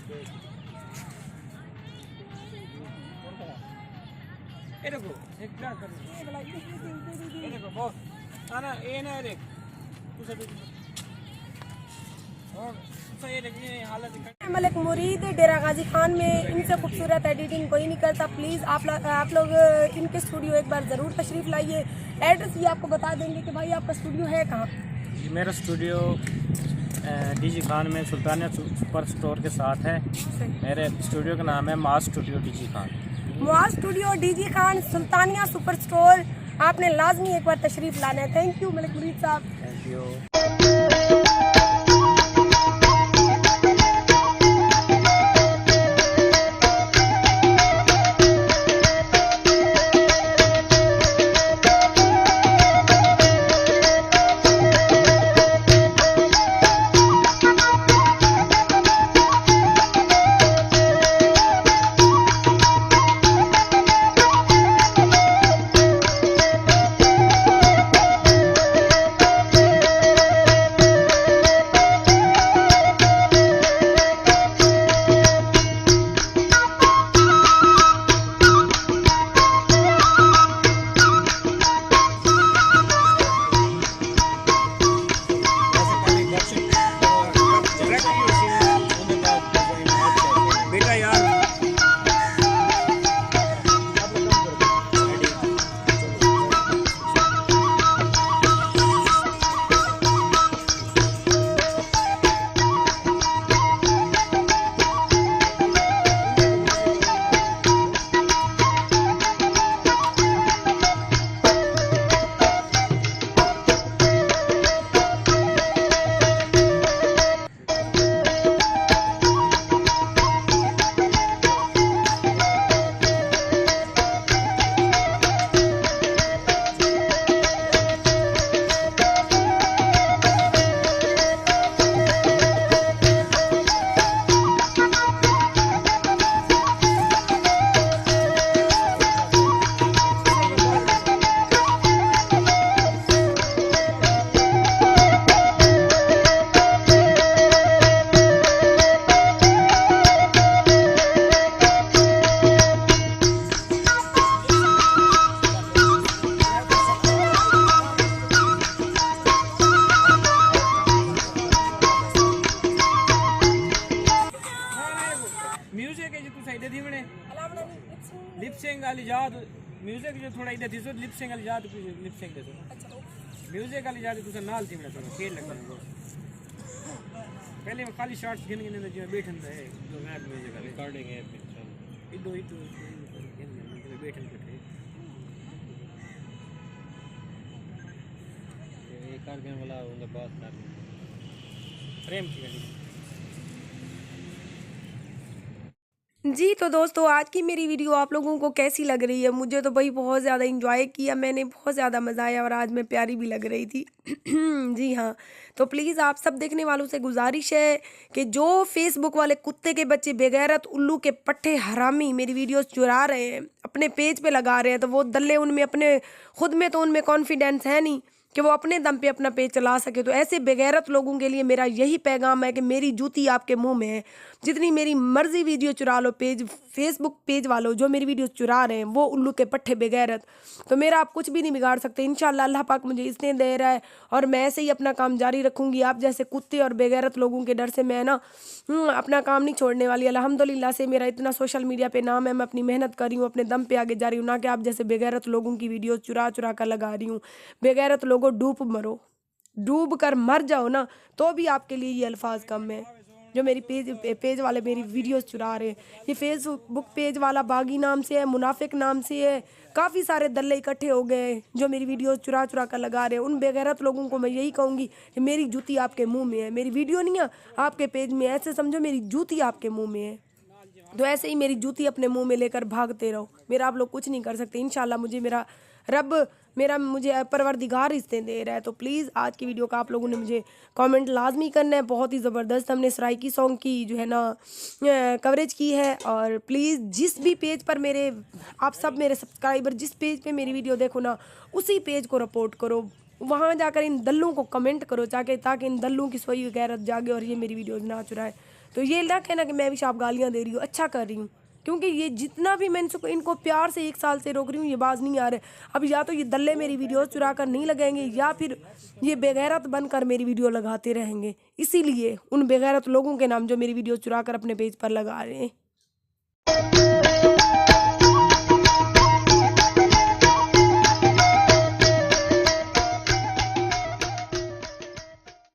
ये देखो एक क्या कर ये देखो बहुत आना ये ना देख तू सब और ये देखिए हालत मलिक मुरीद डेरा गाजी खान में इनसे खूबसूरत एडिटिंग कोई नहीं करता। प्लीज़ आप लोग इनके स्टूडियो एक बार ज़रूर तशरीफ़ लाइए। एड्रेस ये आपको बता देंगे कि भाई आपका स्टूडियो है कहाँ। जी मेरा स्टूडियो डीजी खान में सुल्तानिया सुपर स्टोर के साथ है। मेरे स्टूडियो का नाम है mass studio DG Khan. Mass studio DG Khan Sultania super store, आपने लाजमी एक बार तशरीफ़ लाना है। थैंक यू मलिक मुरीद साहब। Thank you. म्यूजिक है जो तू साइड थी बने लिपसिंग वाली याद म्यूजिक जो थोड़ा इधर थी सो लिपसिंग वाली याद लिपसिंग दे सो म्यूजिक वाली याद तू नाल थी बने थोड़ा खेल लगता पहले मैं खाली शॉट्स गिन गिन जो बैठन है जो मैच म्यूजिक वाली रिकॉर्डिंग है इधर इधर बैठन बैठे ये कार गेम वाला उनके पास ना फ्रेम की गाड़ी। जी तो दोस्तों आज की मेरी वीडियो आप लोगों को कैसी लग रही है। मुझे तो भाई बहुत ज़्यादा इंजॉय किया मैंने, बहुत ज़्यादा मज़ा आया और आज मैं प्यारी भी लग रही थी। जी हाँ, तो प्लीज़ आप सब देखने वालों से गुजारिश है कि जो फेसबुक वाले कुत्ते के बच्चे बेगैरत उल्लू के पट्टे हरामी मेरी वीडियोस चुरा रहे हैं, अपने पेज पे लगा रहे हैं, तो वो दल्ले उनमें अपने खुद में तो उनमें कॉन्फिडेंस है नहीं कि वो अपने दम पे अपना पेज चला सके। तो ऐसे बेगैरत लोगों के लिए मेरा यही पैगाम है कि मेरी जूती आपके मुंह में है। जितनी मेरी मर्जी वीडियो चुरा लो, पेज फेसबुक पेज वालों जो मेरी वीडियो चुरा रहे हैं वो उल्लू के पट्टे बेगैरत, तो मेरा आप कुछ भी नहीं बिगाड़ सकते। इंशाल्लाह अल्लाह पाक मुझे इसने दे रहा है और मैं ऐसे ही अपना काम जारी रखूँगी। आप जैसे कुत्ते और बेगैरत लोगों के डर से मैं ना अपना काम नहीं छोड़ने वाली। अल्हम्दुलिल्लाह से मेरा इतना सोशल मीडिया पे नाम है, मैं अपनी मेहनत कर रही हूँ, अपने दम पे आगे जा रही हूँ, ना कि आप जैसे बेगैरत लोगों की वीडियो चुरा चुरा कर लगा रही हूँ। बेगैरत लोगों डूब मरो, डूब कर मर जाओ ना तो भी आपके लिए ये अल्फाज कम है। जो मेरी पेज वाले मेरी वीडियोस चुरा रहे हैं, ये फेसबुक पेज वाला बागी नाम से है, मुनाफिक नाम से है, काफ़ी सारे दल्ले इकट्ठे हो गए हैं जो मेरी वीडियोस चुरा चुरा कर लगा रहे हैं। उन बेगैरत लोगों को मैं यही कहूँगी कि मेरी जूती आपके मुंह में है। मेरी वीडियो नहीं है आपके पेज में, ऐसे समझो मेरी जूती आपके मुंह में है। तो ऐसे ही मेरी जूती अपने मुंह में लेकर भागते रहो, मेरा आप लोग कुछ नहीं कर सकते। इंशाल्लाह मुझे मेरा रब मुझे परवरदिगार रिश्ते दे रहा है। तो प्लीज़ आज की वीडियो का आप लोगों ने मुझे कमेंट लाजमी करना है। बहुत ही ज़बरदस्त हमने सराइकी सॉन्ग की जो है ना कवरेज की है। और प्लीज़ जिस भी पेज पर आप सब मेरे सब्सक्राइबर जिस पेज पे मेरी वीडियो देखो ना उसी पेज को रिपोर्ट करो, वहाँ जाकर इन दल्लों को कमेंट करो ताकि इन दल्लों की सोई गैरत जागे और ये मेरी वीडियो ना चुराए। तो ये ना कहना कि मैं भी आप गालियाँ दे रही हूँ, अच्छा कर रही हूँ, क्योंकि ये जितना भी मैं इनको प्यार से 1 साल से रोक रही हूँ, ये बाज नहीं आ रहे। अब या तो ये दल्ले मेरी वीडियो चुरा कर नहीं लगाएंगे, या फिर ये बेगैरत बनकर मेरी वीडियो लगाते रहेंगे। इसीलिए उन बेगैरत लोगों के नाम जो मेरी वीडियो चुरा कर अपने पेज पर लगा रहे हैं।